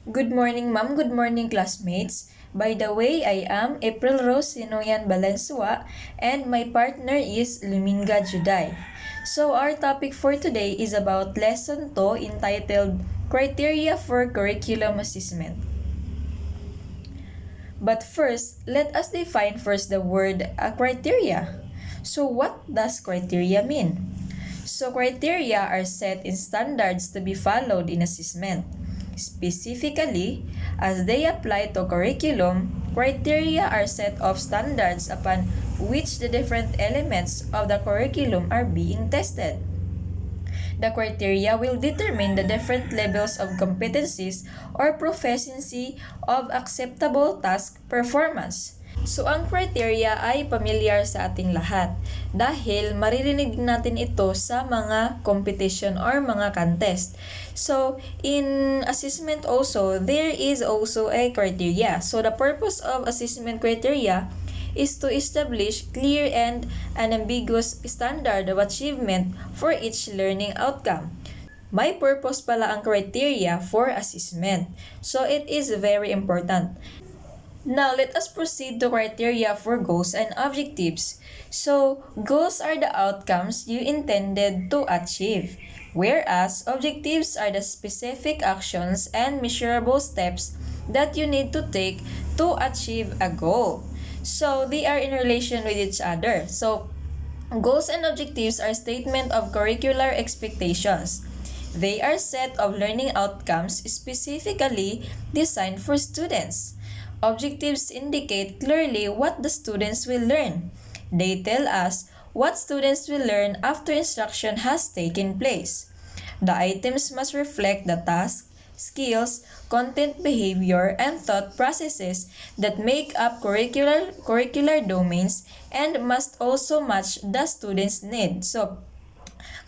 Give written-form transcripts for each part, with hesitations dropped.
Good morning, ma'am. Good morning, classmates. By the way, I am April Rose Sinoyan Balansua and my partner is Luminga Juday. So our topic for today is about Lesson 2 entitled Criteria for Curriculum Assessment. But first, let us define first the word criteria. So what does criteria mean? So criteria are set in standards to be followed in assessment. Specifically, as they apply to curriculum, criteria are set of standards upon which the different elements of the curriculum are being tested. The criteria will determine the different levels of competencies or proficiency of acceptable task performance. So, ang criteria ay pamilyar sa ating lahat dahil maririnig natin ito sa mga competition or mga contest. So, in assessment also, there is also a criteria. So, the purpose of assessment criteria is to establish clear and unambiguous standard of achievement for each learning outcome. May purpose pala ang criteria for assessment. So, it is very important. Now, let us proceed to criteria for goals and objectives. So, goals are the outcomes you intended to achieve, whereas objectives are the specific actions and measurable steps that you need to take to achieve a goal. So, they are in relation with each other. So, goals and objectives are statement of curricular expectations. They are set of learning outcomes specifically designed for students. Objectives indicate clearly what the students will learn. They tell us what students will learn after instruction has taken place. The items must reflect the task, skills, content, behavior, and thought processes that make up curricular domains and must also match the students' need. So,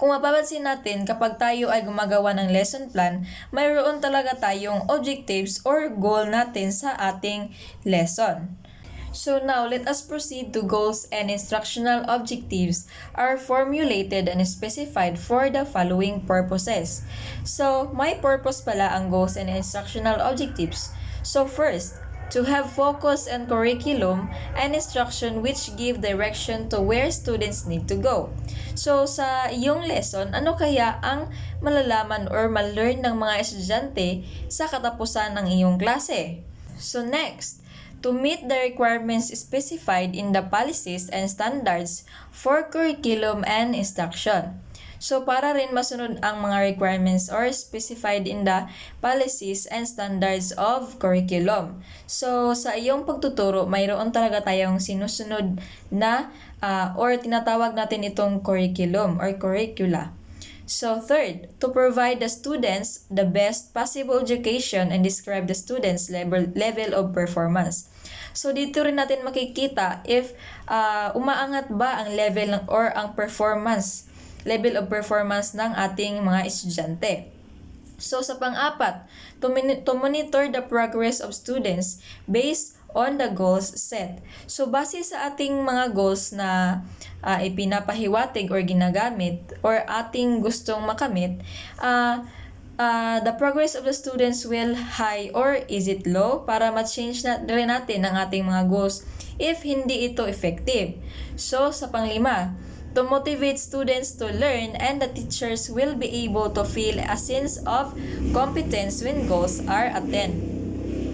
kung mapapansin natin, kapag tayo ay gumagawa ng lesson plan, mayroon talaga tayong objectives or goal natin sa ating lesson. So now, let us proceed to goals and instructional objectives are formulated and specified for the following purposes. So, may purpose pala ang goals and instructional objectives. So first, to have focus and curriculum and instruction which give direction to where students need to go. So, sa iyong lesson, ano kaya ang malalaman or ma-learn ng mga estudyante sa katapusan ng iyong klase? So, next, to meet the requirements specified in the policies and standards for curriculum and instruction. So, para rin masunod ang mga requirements or specified in the policies and standards of curriculum. So, sa iyong pagtuturo, mayroon talaga tayong sinusunod na or tinatawag natin itong curriculum or curricula. So, third, to provide the students the best possible education and describe the students' level of performance. So, dito rin natin makikita if umaangat ba ang level or ang level of performance ng ating mga estudyante. So, sa pang-apat, to monitor the progress of students based on the goals set. So, base sa ating mga goals na ipinapahiwatig or ginagamit or ating gustong makamit, the progress of the students will high or is it low para ma-change na rin natin ang ating mga goals if hindi ito effective. So, sa panglima, to motivate students to learn and the teachers will be able to feel a sense of competence when goals are attained.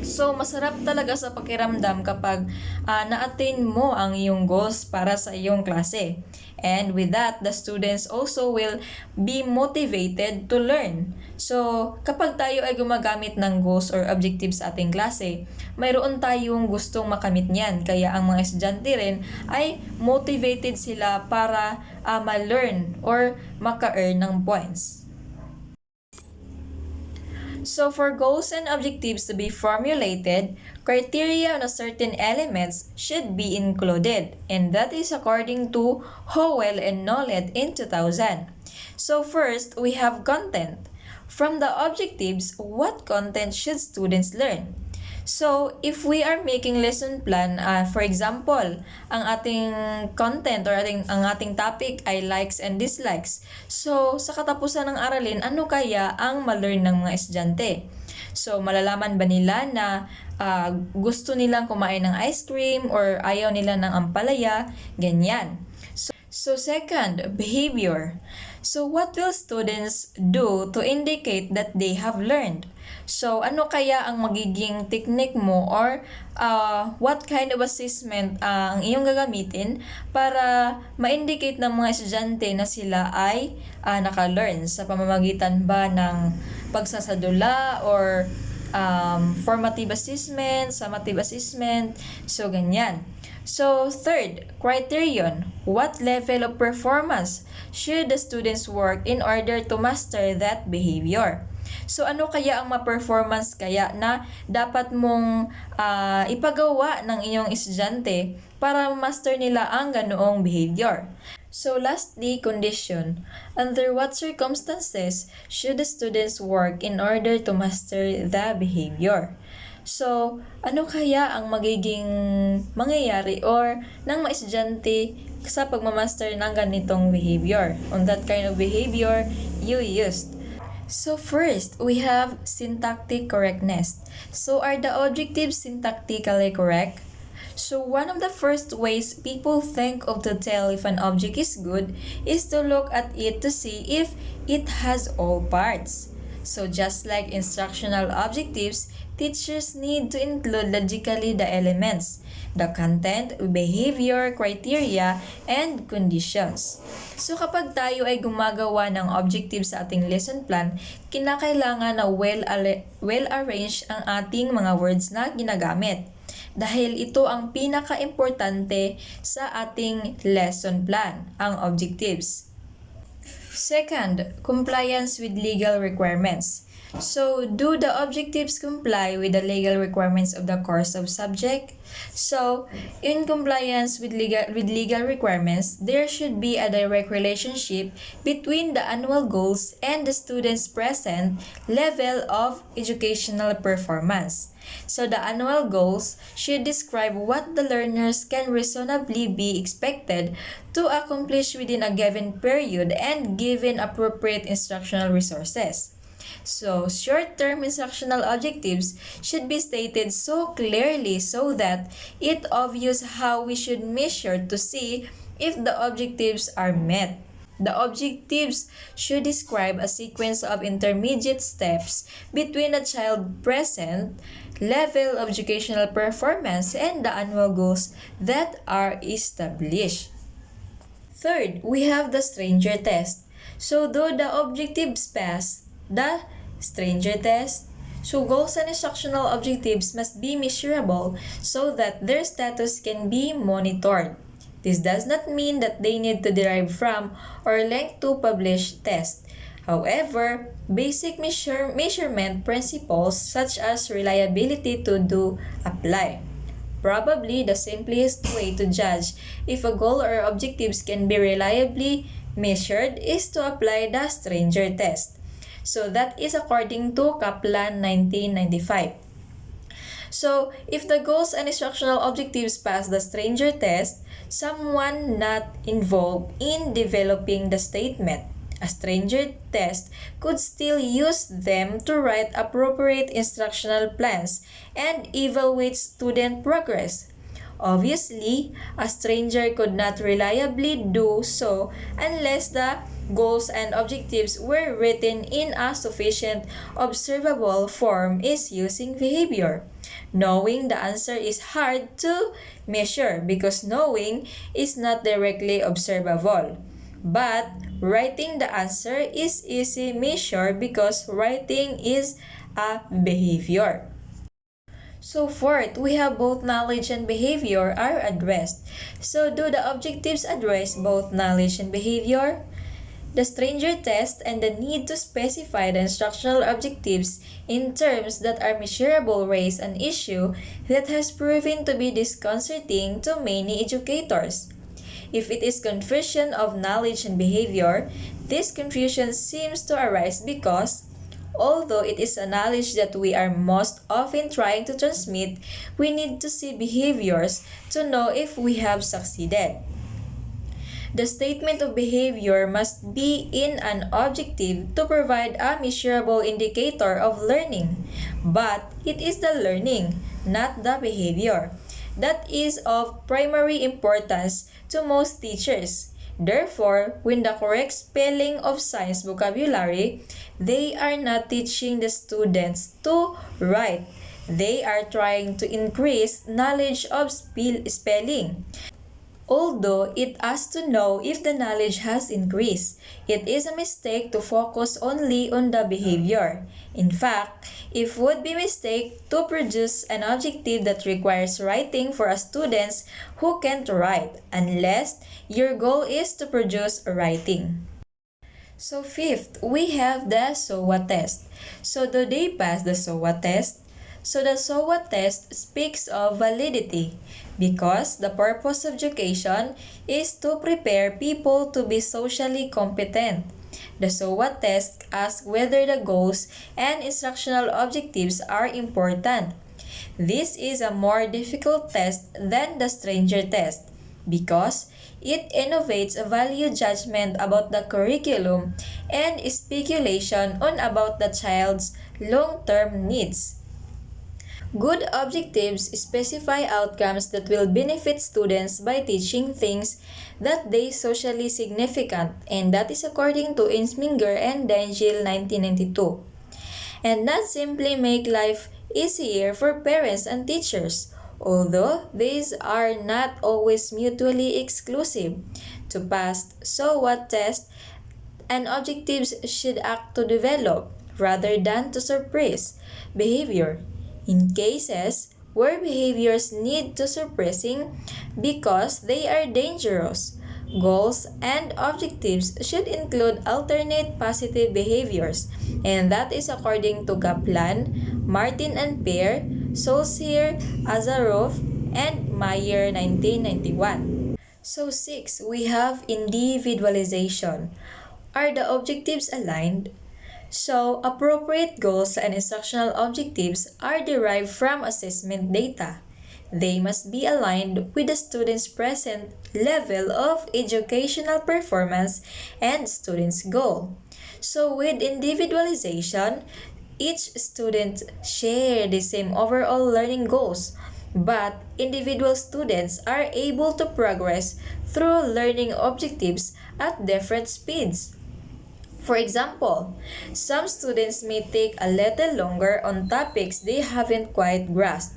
So, masarap talaga sa pakiramdam kapag na-attain mo ang iyong goals para sa iyong klase. And with that, the students also will be motivated to learn. So, kapag tayo ay gumagamit ng goals or objectives sa ating klase, mayroon tayong gustong makamit niyan. Kaya ang mga estudyante rin ay motivated sila para ma-learn or maka-earn ng points. So, for goals and objectives to be formulated, criteria on a certain elements should be included, and that is according to Howell and Knowlett in 2000. So, first, we have content. From the objectives, what content should students learn? So, if we are making lesson plan, for example, ang ating content or ang ating topic ay likes and dislikes. So, sa katapusan ng aralin, ano kaya ang ma-learn ng mga estudyante? So, malalaman ba nila na gusto nilang kumain ng ice cream or ayaw nila ng ampalaya? Ganyan. So second, behavior. So what will students do to indicate that they have learned? So ano kaya ang magiging technique mo or what kind of assessment ang iyong gagamitin para ma-indicate ng mga estudyante na sila ay naka-learn sa pamamagitan ba ng pagsasadula or formative assessment, summative assessment, so ganyan. So, third, criterion. What level of performance should the students work in order to master that behavior? So, ano kaya ang ma-performance kaya na dapat mong ipagawa ng iyong estudyante para master nila ang ganoong behavior? So, lastly, condition. Under what circumstances should the students work in order to master the behavior? So, ano kaya ang magiging mangyayari or ng mga estudyante sa pagmamaster ng ganitong behavior? On that kind of behavior you used. So first, we have syntactic correctness. So are the adjectives syntactically correct? So one of the first ways people think of to tell if an object is good is to look at it to see if it has all parts. So just like instructional objectives, teachers need to include logically the elements, the content, behavior, criteria, and conditions. So kapag tayo ay gumagawa ng objectives sa ating lesson plan, kinakailangan na well-arranged ang ating mga words na ginagamit. Dahil ito ang pinaka-importante sa ating lesson plan, ang objectives. Second, compliance with legal requirements. So, do the objectives comply with the legal requirements of the course of subject? So, in compliance with legal requirements, there should be a direct relationship between the annual goals and the student's present level of educational performance. So, the annual goals should describe what the learners can reasonably be expected to accomplish within a given period and given appropriate instructional resources. So, short-term instructional objectives should be stated so clearly so that it obvious how we should measure to see if the objectives are met. The objectives should describe a sequence of intermediate steps between a child present level of educational performance and the annual goals that are established. Third, we have the stranger test. So, though the objectives pass the stranger test, so goals and instructional objectives must be measurable so that their status can be monitored. This does not mean that they need to derive from or link to published tests. However, basic measurement principles such as reliability to do apply. Probably the simplest way to judge if a goal or objectives can be reliably measured is to apply the stranger test. So that is according to Kaplan 1995. So, if the goals and instructional objectives pass the stranger test, someone not involved in developing the statement, a stranger test, could still use them to write appropriate instructional plans and evaluate student progress. Obviously, a stranger could not reliably do so unless the goals and objectives were written in a sufficient observable form is using behavior. Knowing the answer is hard to measure because knowing is not directly observable. But writing the answer is easy measure because writing is a behavior. So fourth, we have both knowledge and behavior are addressed. So do the objectives address both knowledge and behavior? The stranger test and the need to specify the instructional objectives in terms that are measurable raise an issue that has proven to be disconcerting to many educators. If it is confusion of knowledge and behavior, this confusion seems to arise because although it is a knowledge that we are most often trying to transmit, we need to see behaviors to know if we have succeeded. The statement of behavior must be in an objective to provide a measurable indicator of learning, but it is the learning, not the behavior, that is of primary importance to most teachers. Therefore, when the correct spelling of science vocabulary, they are not teaching the students to write. They are trying to increase knowledge of spelling. Although it asks to know if the knowledge has increased, it is a mistake to focus only on the behavior. In fact, it would be a mistake to produce an objective that requires writing for a students who can't write, unless your goal is to produce writing. So fifth, we have the SOA test. So do they pass the SOA test? So the SOA test speaks of validity because the purpose of education is to prepare people to be socially competent. The SOA test asks whether the goals and instructional objectives are important. This is a more difficult test than the stranger test because it innovates a value judgment about the curriculum and speculation on about the child's long-term needs. Good objectives specify outcomes that will benefit students by teaching things that they socially significant, and that is according to Insminger and Dengel 1992. And not simply make life easier for parents and teachers, although these are not always mutually exclusive. To pass SOA test, and objectives should act to develop rather than to suppress behavior. In cases where behaviors need to suppressing because they are dangerous, goals and objectives should include alternate positive behaviors, and that is according to Kaplan, Martin and Peer, Solskjaer, Azaroff, and Meyer 1991. So 6, we have individualization. Are the objectives aligned? So, appropriate goals and instructional objectives are derived from assessment data. They must be aligned with the student's present level of educational performance and student's goal. So, with individualization, each student share the same overall learning goals, but individual students are able to progress through learning objectives at different speeds. For example, some students may take a little longer on topics they haven't quite grasped,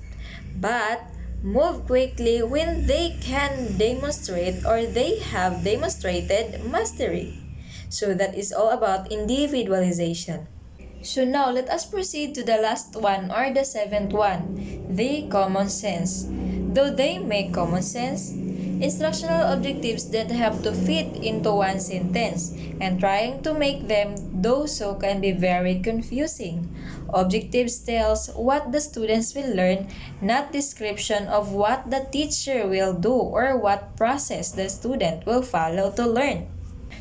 but move quickly when they can demonstrate or they have demonstrated mastery. So that is all about individualization. So now let us proceed to the last one or the seventh one, the common sense. Though they make common sense, instructional objectives that have to fit into one sentence, and trying to make them do so can be very confusing. Objectives tells what the students will learn, not description of what the teacher will do or what process the student will follow to learn.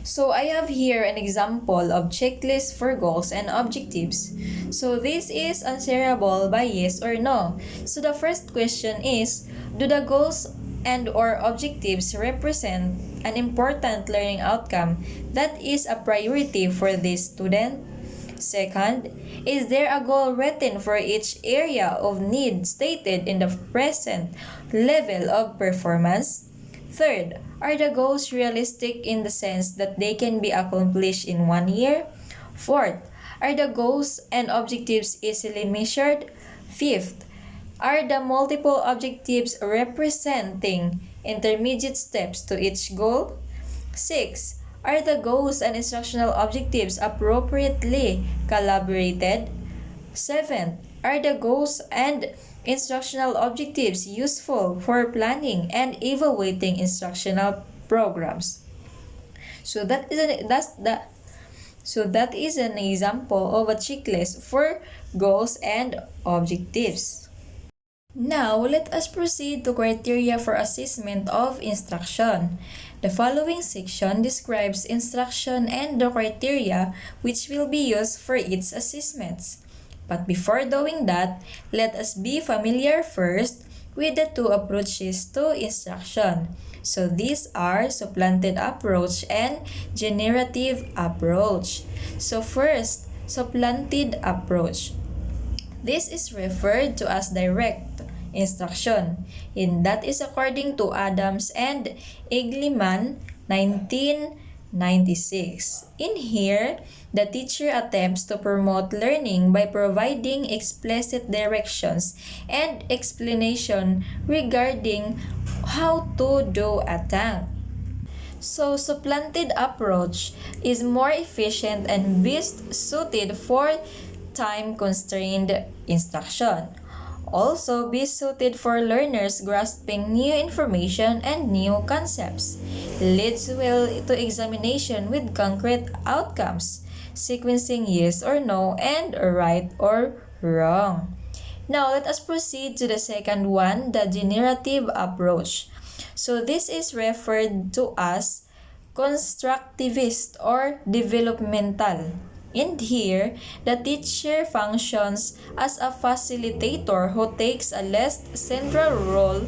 So I have here an example of checklist for goals and objectives. So this is answerable by yes or no. So the first question is, do the goals and or objectives represent an important learning outcome that is a priority for this student? Second, is there a goal written for each area of need stated in the present level of performance? Third, are the goals realistic in the sense that they can be accomplished in 1 year? Fourth, are the goals and objectives easily measured? Fifth, are the multiple objectives representing intermediate steps to each goal? 6. Are the goals and instructional objectives appropriately collaborated? 7. Are the goals and instructional objectives useful for planning and evaluating instructional programs? So that is an example of a checklist for goals and objectives. Now, let us proceed to criteria for assessment of instruction. The following section describes instruction and the criteria which will be used for its assessments. But before doing that, let us be familiar first with the two approaches to instruction. So these are supplanted approach and generative approach. So first, supplanted approach. This is referred to as direct instruction, and that is according to Adams and Eagleman, 1996. In here, the teacher attempts to promote learning by providing explicit directions and explanation regarding how to do a task. So, supplanted approach is more efficient and best suited for time-constrained instruction. Also, be suited for learners grasping new information and new concepts. Leads well to examination with concrete outcomes, sequencing yes or no and right or wrong. Now, let us proceed to the second one, the generative approach. So, this is referred to as constructivist or developmental. And here, the teacher functions as a facilitator who takes a less central role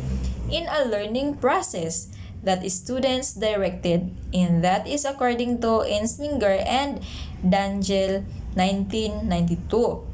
in a learning process that students directed, and that is according to Ensminger and D'Angelo, 1992.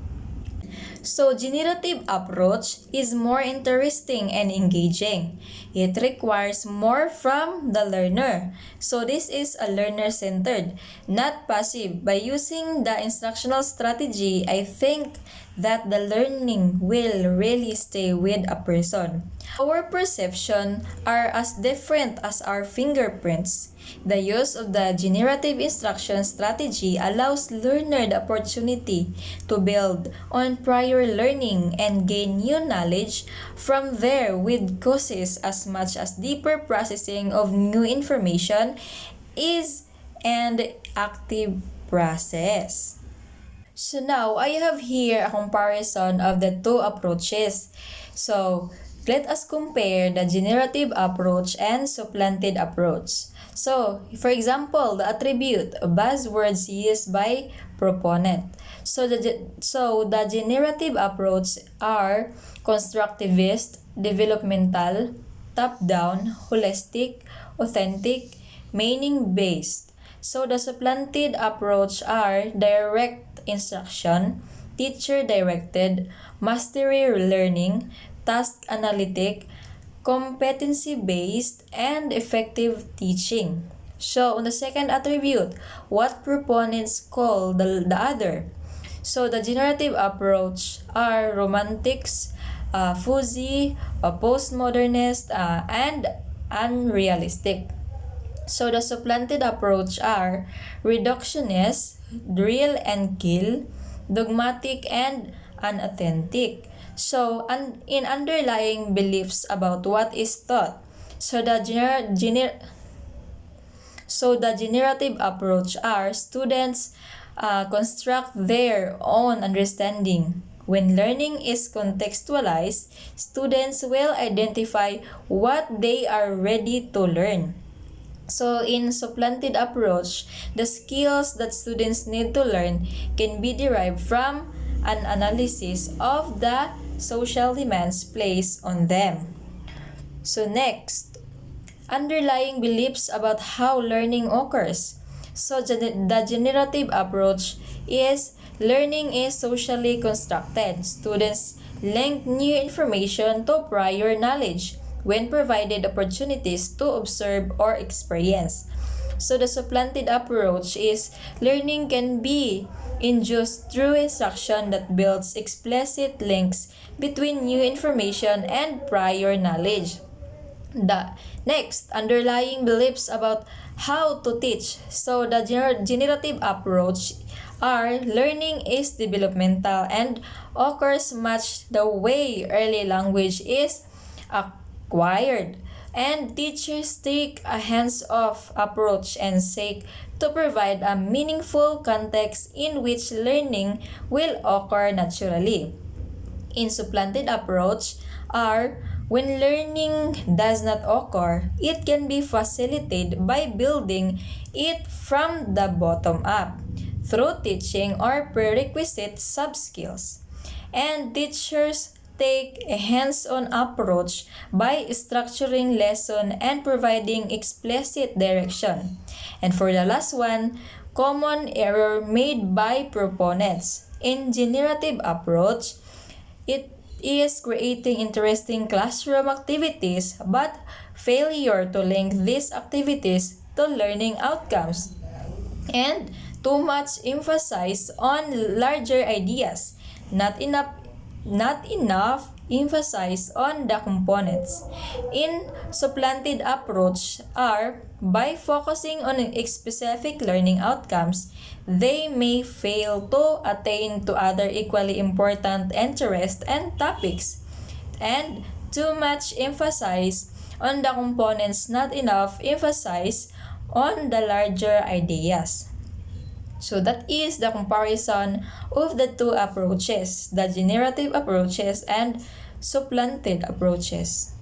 So, generative approach is more interesting and engaging. It requires more from the learner. So, this is a learner-centered, not passive. By using the instructional strategy, I think that the learning will really stay with a person. Our perception are as different as our fingerprints. The use of the generative instruction strategy allows learner the opportunity to build on prior learning and gain new knowledge from there, with causes as much as deeper processing of new information is an active process. So now, I have here a comparison of the two approaches. So, let us compare the generative approach and supplanted approach. So, for example, the attribute, buzzwords used by proponent. So the generative approach are constructivist, developmental, top-down, holistic, authentic, meaning-based. So the supplanted approach are direct instruction, teacher-directed, mastery learning, task analytic, competency-based, and effective teaching. So, on the second attribute, what proponents call the other. So, the generative approach are romantics, fuzzy, postmodernist, and unrealistic. So, the supplanted approach are reductionist, drill and kill, dogmatic, and unauthentic. So, in underlying beliefs about what is taught, so the generative approach are students construct their own understanding. When learning is contextualized, students will identify what they are ready to learn. So, in supplanted approach, the skills that students need to learn can be derived from an analysis of the social demands placed on them. So next, underlying beliefs about how learning occurs. So the generative approach is learning is socially constructed. Students link new information to prior knowledge when provided opportunities to observe or experience. So the supplanted approach is learning can be induced through instruction that builds explicit links between new information and prior knowledge. The next, underlying beliefs about how to teach. So the generative approach are learning is developmental and occurs much the way early language is acquired. And teachers take a hands-off approach and seek to provide a meaningful context in which learning will occur naturally. In supplanted approach are when learning does not occur, it can be facilitated by building it from the bottom up through teaching or prerequisite sub-skills. And teachers take a hands-on approach by structuring lesson and providing explicit direction. And for the last one, common error made by proponents. In generative approach, it is creating interesting classroom activities but failure to link these activities to learning outcomes and too much emphasis on larger ideas, not enough emphasis on the components. In supplanted approach are by focusing on specific learning outcomes, they may fail to attain to other equally important interests and topics. And too much emphasis on the components, not enough emphasis on the larger ideas. So that is the comparison of the two approaches, the generative approaches and supplanted approaches.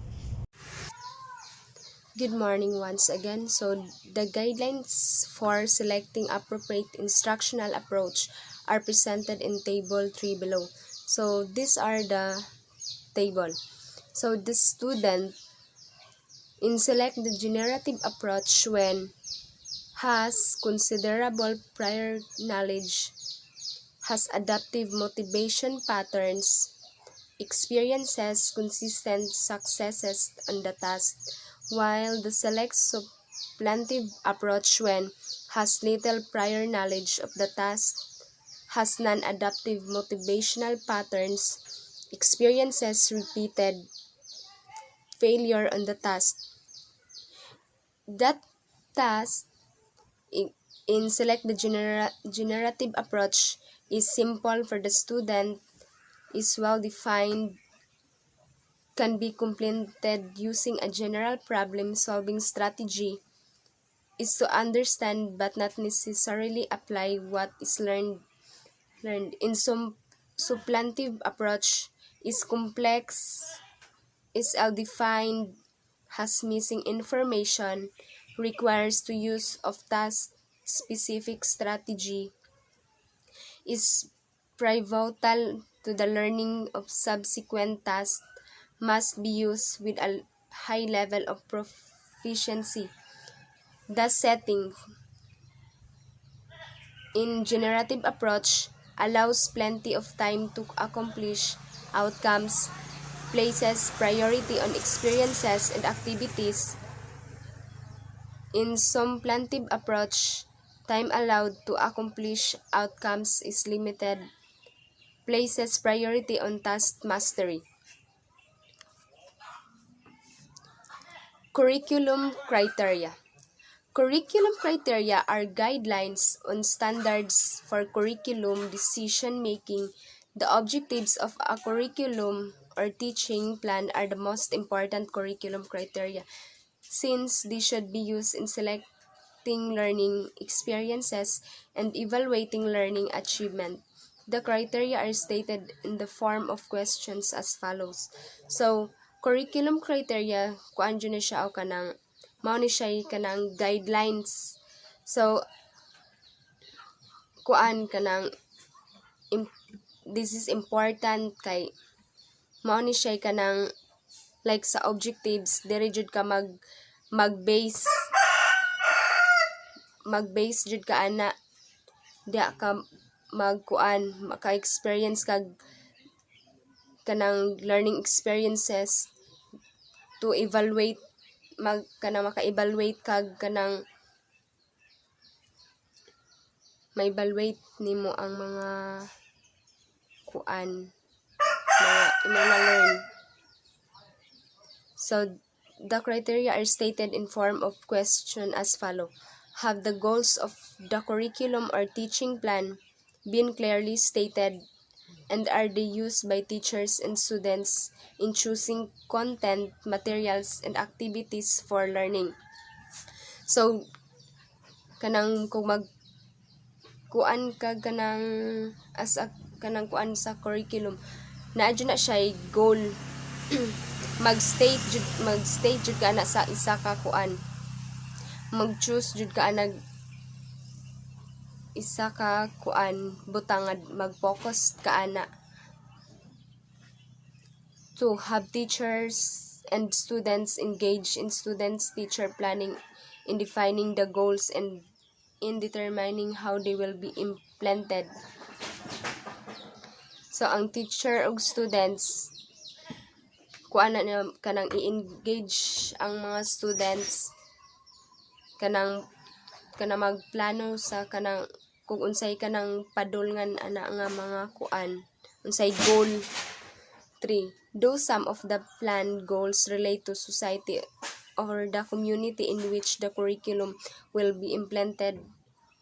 Good morning once again. So the guidelines for selecting appropriate instructional approach are presented in table 3 below. So these are the table. So the student in select the generative approach when has considerable prior knowledge, has adaptive motivation patterns, experiences consistent successes on the task, while the select supplantive approach when has little prior knowledge of the task, has non-adaptive motivational patterns, experiences repeated failure on the task. That task in select the generative approach is simple for the student, is well defined, can be completed using a general problem-solving strategy, is to understand but not necessarily apply what is learned. In some supplantive approach is complex, is ill-defined, has missing information, requires to use of task-specific strategy, is pivotal to the learning of subsequent tasks, must be used with a high level of proficiency. The setting in generative approach allows plenty of time to accomplish outcomes, places priority on experiences and activities. In supplantive approach, time allowed to accomplish outcomes is limited, places priority on task mastery. Curriculum criteria. Curriculum criteria are guidelines on standards for curriculum decision-making. The objectives of a curriculum or teaching plan are the most important curriculum criteria, since they should be used in selecting learning experiences and evaluating learning achievement. The criteria are stated in the form of questions as follows. So, curriculum criteria, kuan dyan na siya o kanang mao ni siya kanang guidelines. So kuan kanang this is important kay mao ni siya kanang like sa objectives diri jud ka mag-base jud ka ana dia ka magkuan maka-experience kag kanang learning experiences to evaluate maka-evaluate kag kanang ma-evaluate nimo ang mga kuan mga learn. So the criteria are stated in form of question as follow. Have the goals of the curriculum or teaching plan been clearly stated, and are they used by teachers and students in choosing content, materials, and activities for learning? So kanang kung kuan ka kanang as a kanang kuan sa curriculum na na siya goal mag-state jud ka na sa isa ka kuan, mag-choose jud ka nag isa ka kuan butang mag-focus ka ana 2. Have teachers and students engage in students-teacher planning in defining the goals and in determining how they will be implemented. So, ang teacher ug students, kuan na kanang i-engage ang mga students kanang magplano sa kanang kung unsay kanang padulngan ana nga mga kuan, unsay goal. 3. Do some of the planned goals relate to society or the community in which the curriculum will be implemented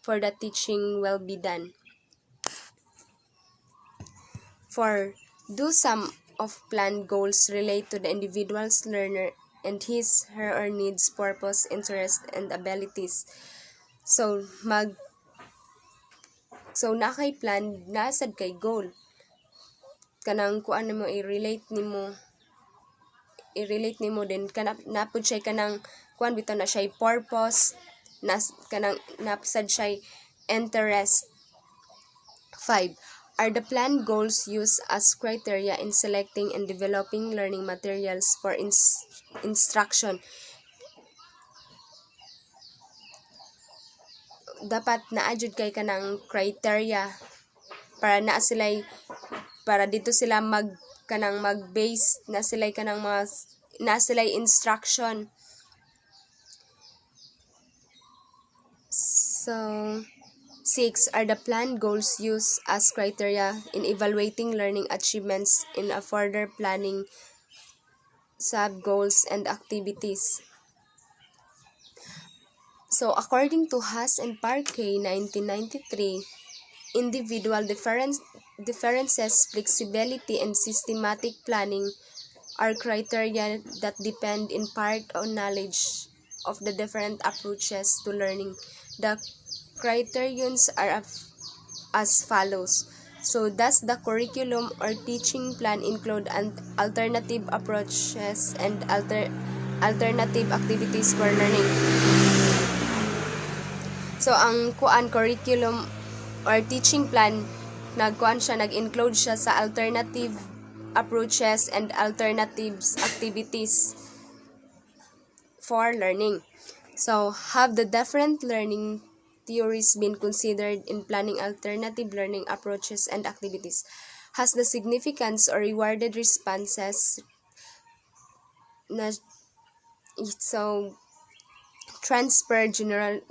for the teaching will be done. 4. Do some of planned goals relate to the individual's learner and his, her, or needs, purpose, interest, and abilities. So, nakay plan, nasad kay goal. Kanang kuan mo i-relate nimo din napud siya kanang kuan bitaw na siya purpose, kanang napsad siya interest. 5. Are the planned goals used as criteria in selecting and developing learning materials for instruction? Dapat naadjud kay kanang criteria para dito sila mag-base na sila kanang mga na sila instruction. So 6. Are the planned goals used as criteria in evaluating learning achievements in a further planning sub-goals and activities? So, according to Haas and Parquet, 1993, individual differences, flexibility, and systematic planning are criteria that depend in part on knowledge of the different approaches to learning. The criterions are as follows. So, does the curriculum or teaching plan include alternative approaches and alternative activities for learning? So, ang curriculum or teaching plan, nag-include siya sa alternative approaches and alternatives activities for learning. So, have the different learning theories been considered in planning alternative learning approaches and activities? Has the significance or rewarded responses transfer,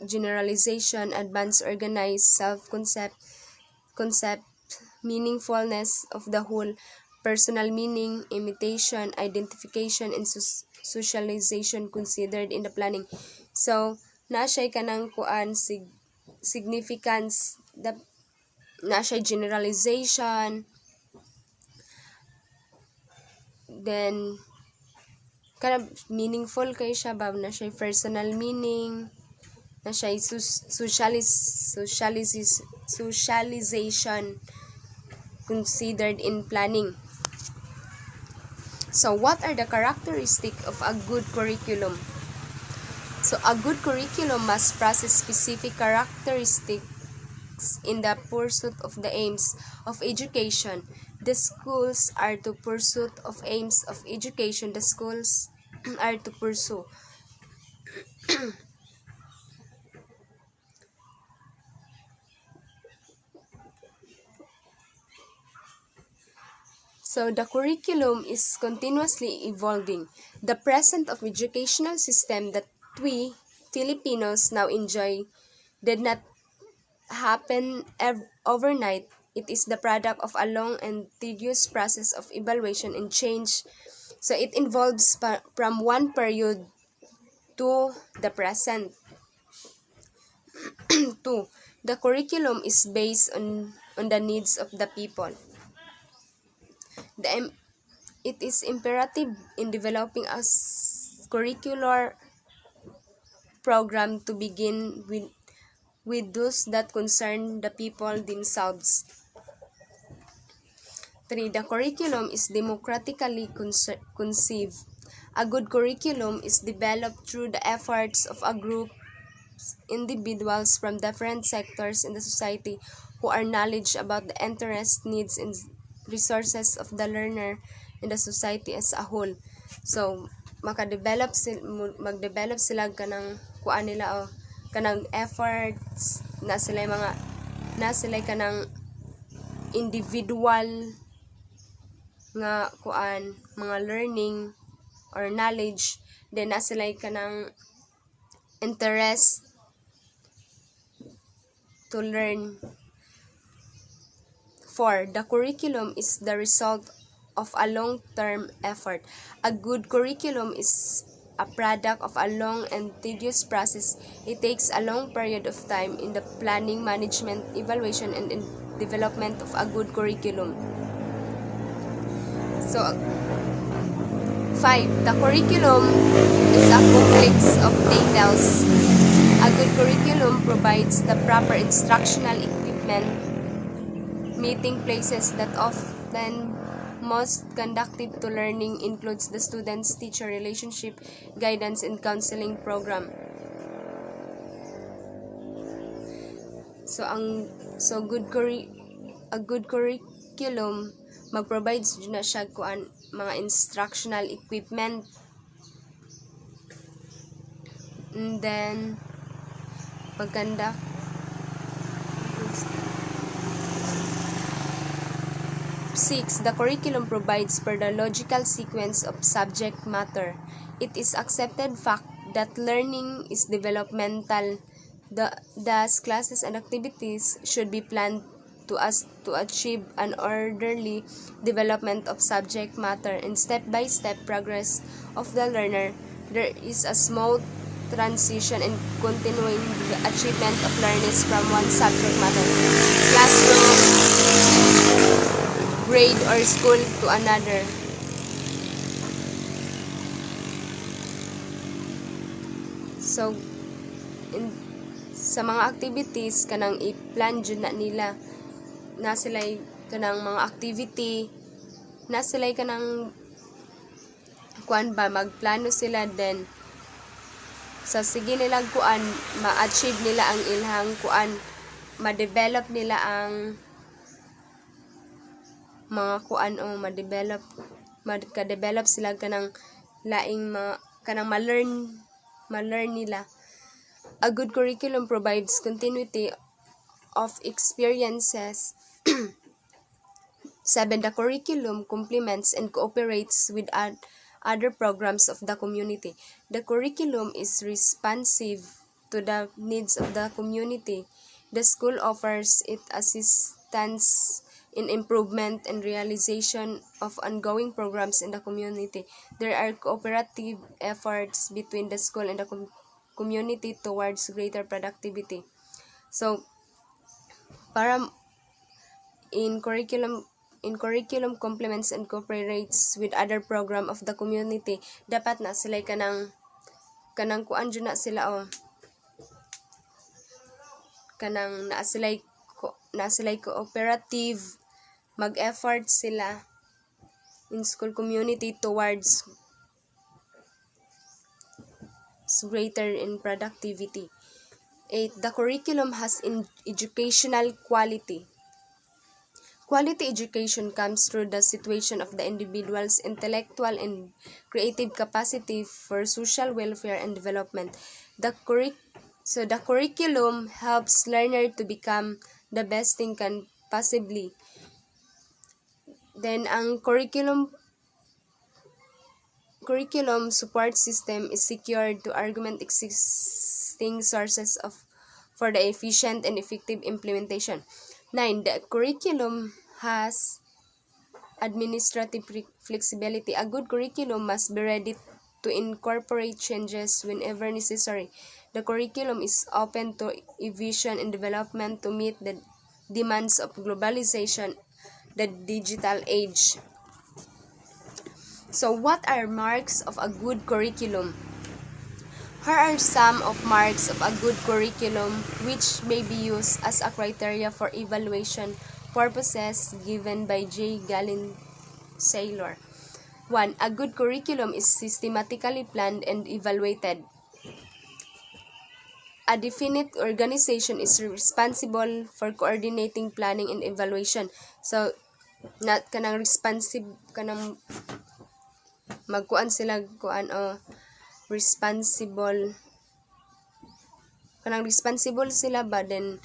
generalization, advanced organized, self-concept, meaningfulness of the whole, personal meaning, imitation, identification, and socialization considered in the planning? So, na siya kanang kuan significance, na siya generalization, then kana meaningful kay siya ba, na siya personal meaning, na siya socialization considered in planning. So, what are the characteristics of a good curriculum? So, a good curriculum must process specific characteristics in the pursuit of the aims of education. The schools are to pursuit of aims of education. The schools are to pursue. So, the curriculum is continuously evolving. The present of educational system that we Filipinos now enjoy did not happen overnight. It is the product of a long and tedious process of evaluation and change. So, it involves from one period to the present. 2. The curriculum is based on the needs of the people. It is imperative in developing a curricular program to begin with those that concern the people themselves. 3. The curriculum is democratically conceived. A good curriculum is developed through the efforts of a group individuals from different sectors in the society who are knowledge about the interests, needs, and resources of the learner in the society as a whole. So magdevelop sila kanang kuan nila o kanang efforts na sila kanang individual nga kuan mga learning or knowledge, then na sila kanang interest to learn. 4. The curriculum is the result of a long-term effort. A good curriculum is a product of a long and tedious process. It takes a long period of time in the planning, management, evaluation, and in development of a good curriculum. So, 5. The curriculum is a complex of details. A good curriculum provides the proper instructional equipment, meeting places that often most conducive to learning includes the students-teacher relationship, guidance, and counseling program. A good curriculum mag-provides na siya kuan mga instructional equipment, and then pagkanda 6. The curriculum provides for the logical sequence of subject matter. It is accepted fact that learning is developmental. Thus, classes and activities should be planned to achieve an orderly development of subject matter and step-by-step progress of the learner. There is a smooth transition and continuing the achievement of learners from one subject matter, classroom, grade, or school to another. So, sa mga activities, kanang i-plan dyan na nila na sila kanang mga activity, na sila kanang kuan ba, magplano sila, then sa sige nilang kuan, ma-achieve nila ang ilhang kuan, ma-develop nila ang mga kuan o magka-develop sila kanang laing kanang ma-learn nila. A good curriculum provides continuity of experiences. 7. The curriculum complements and cooperates with other programs of the community. The curriculum is responsive to the needs of the community. The school offers it assistance in improvement and realization of ongoing programs in the community. There are cooperative efforts between the school and the community towards greater productivity. So, para in curriculum complements and cooperates with other program of the community, dapat na sila kanang kuan dyan na sila kanang na sila cooperative, mag-effort sila in school community towards greater in productivity. 8. The curriculum has educational quality. Quality education comes through the situation of the individual's intellectual and creative capacity for social welfare and development. The curriculum helps learner to become the best thing can possibly. Then, ang curriculum support system is secured to augment existing sources for the efficient and effective implementation. 9. The curriculum has administrative flexibility. A good curriculum must be ready to incorporate changes whenever necessary. The curriculum is open to revision and development to meet the demands of globalization, the digital age. So, what are marks of a good curriculum? Here are some of marks of a good curriculum which may be used as a criteria for evaluation purposes given by J. Galen Saylor. 1. A good curriculum is systematically planned and evaluated. A definite organization is responsible for coordinating planning and evaluation. So, not kanang responsive kanang magkuan sila kuan o responsible kanang responsible sila ba, then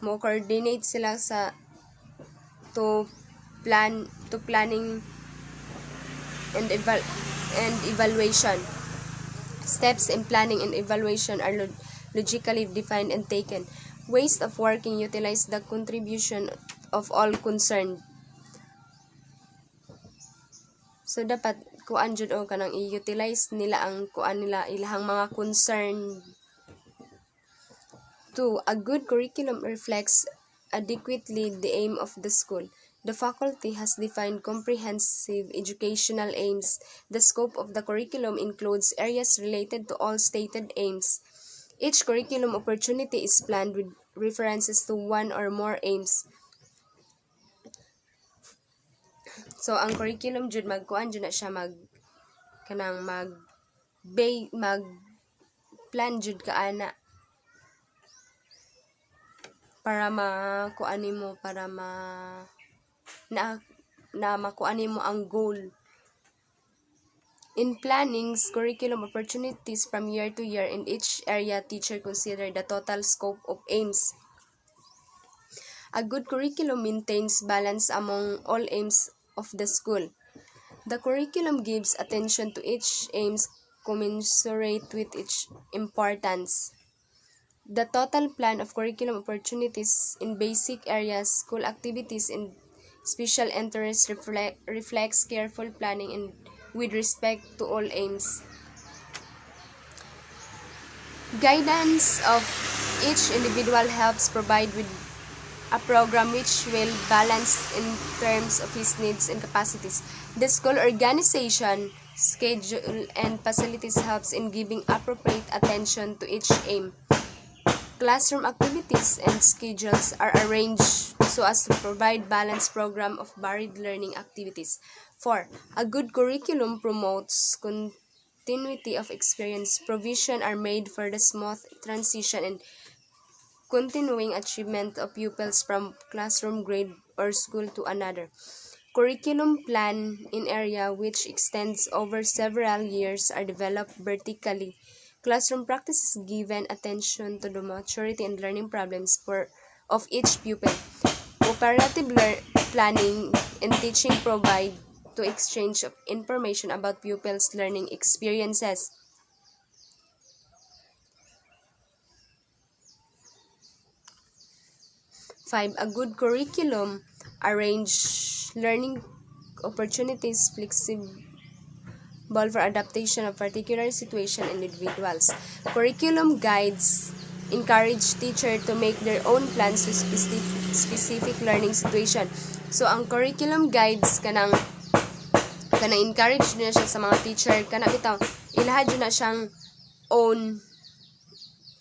mo coordinate sila sa planning and evaluation. Steps in planning and evaluation are logically defined and taken. Ways of working utilize the contribution of all concerned. So dapat kuan jud o kanang i-utilize nila ang kuan nila ilahang mga concern. 2. A good curriculum reflects adequately the aim of the school. The faculty has defined comprehensive educational aims. The scope of the curriculum includes areas related to all stated aims. Each curriculum opportunity is planned with references to one or more aims. So ang curriculum jud magkuan jud na siya mag plan jud kaana para makuan nimo makuan nimo ang goal. In plannings, curriculum opportunities from year to year in each area, teacher consider the total scope of aims. A good curriculum maintains balance among all aims of the school. The curriculum gives attention to each aims commensurate with its importance. The total plan of curriculum opportunities in basic areas, school activities, and special interests reflects careful planning and with respect to all aims. Guidance of each individual helps provide with a program which will balance in terms of his needs and capacities. The school organization, schedule, and facilities helps in giving appropriate attention to each aim. Classroom activities and schedules are arranged so as to provide balanced program of varied learning activities. 4. A good curriculum promotes continuity of experience. Provision are made for the smooth transition and continuing achievement of pupils from classroom grade or school to another. Curriculum plan in area which extends over several years are developed vertically. Classroom practices given attention to the maturity and learning problems of each pupil. Cooperative planning and teaching provide to exchange of information about pupils' learning experiences. Five, a good curriculum arrange learning opportunities flexible for adaptation of particular situation and individuals. Curriculum guides encourage teacher to make their own plans to specific learning situation. So ang curriculum guides kanang encourage na siya sa mga teacher kana bitaw ilahad jud na siyang own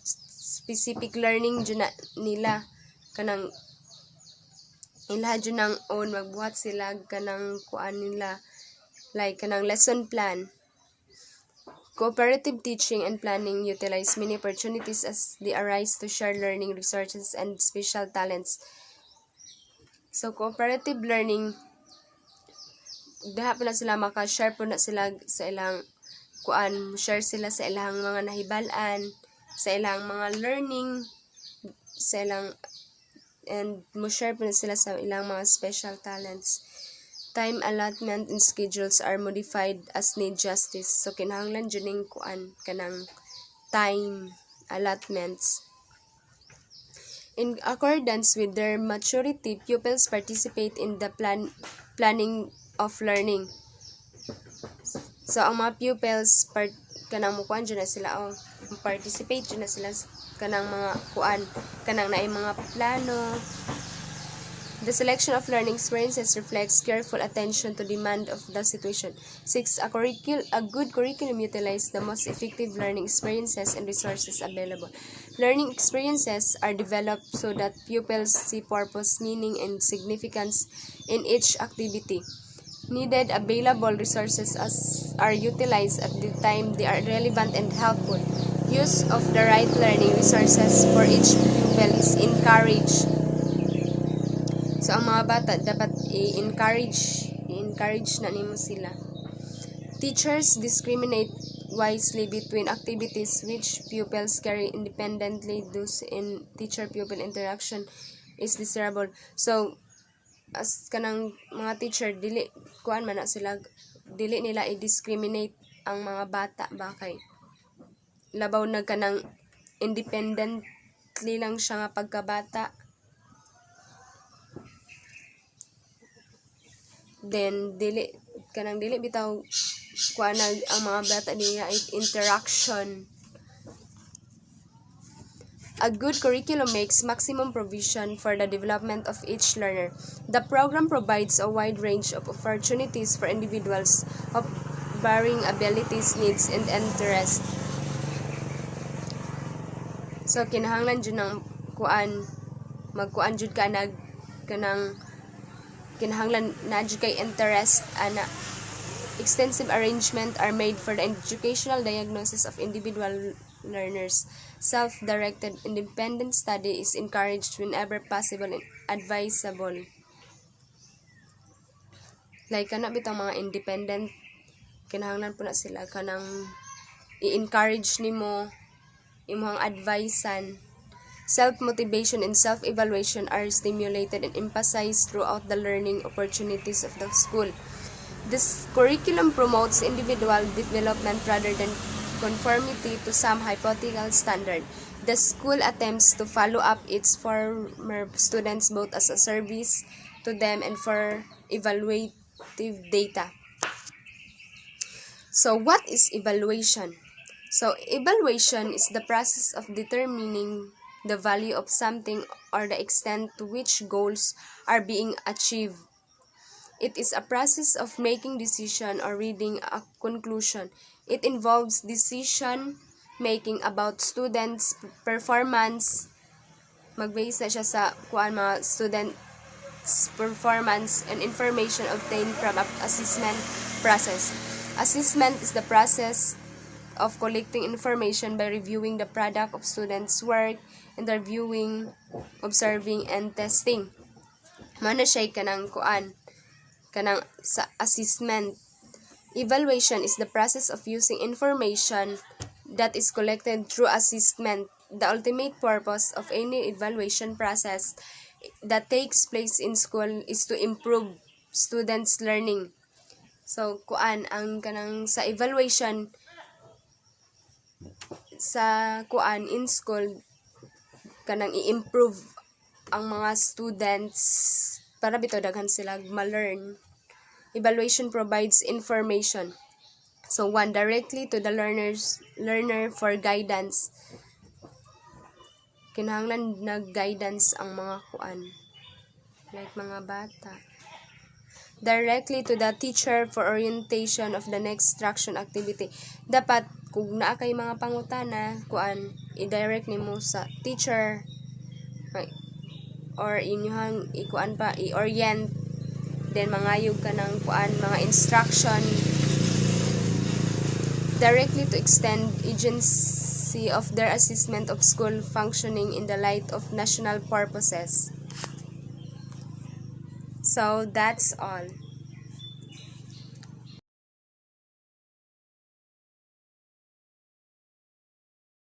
specific learning jud na nila kanang ilahad jud nang own magbuhat sila kanang kuan nila like kanang lesson plan. Cooperative teaching and planning utilize many opportunities as they arise to share learning resources and special talents. So cooperative learning dapat na sila maka-share po na sila sa ilang kuan, share sila sa ilang mga nahibalan, sa ilang mga learning, sa ilang and mo share po na sila sa ilang mga special talents. Time allotment and schedules are modified as need justice. So kinahanglan jud ning kuan kanang time allotments. In accordance with their maturity, pupils participate in the planning of learning. So ang mga pupils kanang mukuan jud na sila participate jud na sila kanang mga kuan kanang naay mga plano. The selection of learning experiences reflects careful attention to demand of the situation. 6. A good curriculum utilizes the most effective learning experiences and resources available. Learning experiences are developed so that pupils see purpose, meaning, and significance in each activity. Needed available resources are utilized at the time they are relevant and helpful. Use of the right learning resources for each pupil is encouraged So ang mga bata dapat i-encourage na nimo sila. Teachers discriminate wisely between activities which pupils carry independently. Thus in teacher-pupil interaction is desirable. So as kanang mga teacher dili nila i-discriminate ang mga bata ba kay labaw na kanang independently lang siya nga pagkabata. Then dili bitaw kuan ang mga bata niya interaction. A good curriculum makes maximum provision for the development of each learner. The program provides a wide range of opportunities for individuals of varying abilities, needs, and interests. So kinahanglan jud ng magkuan jud ka kanang kinahanglan na jud kay interest ana. Extensive arrangements are made for the educational diagnosis of individual learners. Self-directed independent study is encouraged whenever possible and advisable. Like kana bitang mga independent kinahanglan po na sila kanang i-encourage nimo imong advicean. Self-motivation and self-evaluation are stimulated and emphasized throughout the learning opportunities of the school. This curriculum promotes individual development rather than conformity to some hypothetical standard. The school attempts to follow up its former students both as a service to them and for evaluative data. So what is evaluation? So evaluation is the process of determining the value of something or the extent to which goals are being achieved. It is a process of making decision or reading a conclusion. It involves decision making about students' performance. Mag-base na siya sa mga students' performance and information obtained from an assessment process. Assessment is the process of collecting information by reviewing the product of students' work, interviewing, observing, and testing. Mana siya kanang sa assessment. Evaluation is the process of using information that is collected through assessment. The ultimate purpose of any evaluation process that takes place in school is to improve students' learning. So, ang kanang sa evaluation sa in school kanang i-improve ang mga students para bitaw daghan sila ma-learn. Evaluation provides information. So, one, directly to the learner for guidance. Kinahanglan nag-guidance ang mga like mga bata. Directly to the teacher for orientation of the next instruction activity. Dapat, kung naa kay mga pangutana, i-direct nimo sa teacher, or inyong i-orient, then mangayog ka ng mga instruction directly to extend agency of their assessment of school functioning in the light of national purposes. So that's all.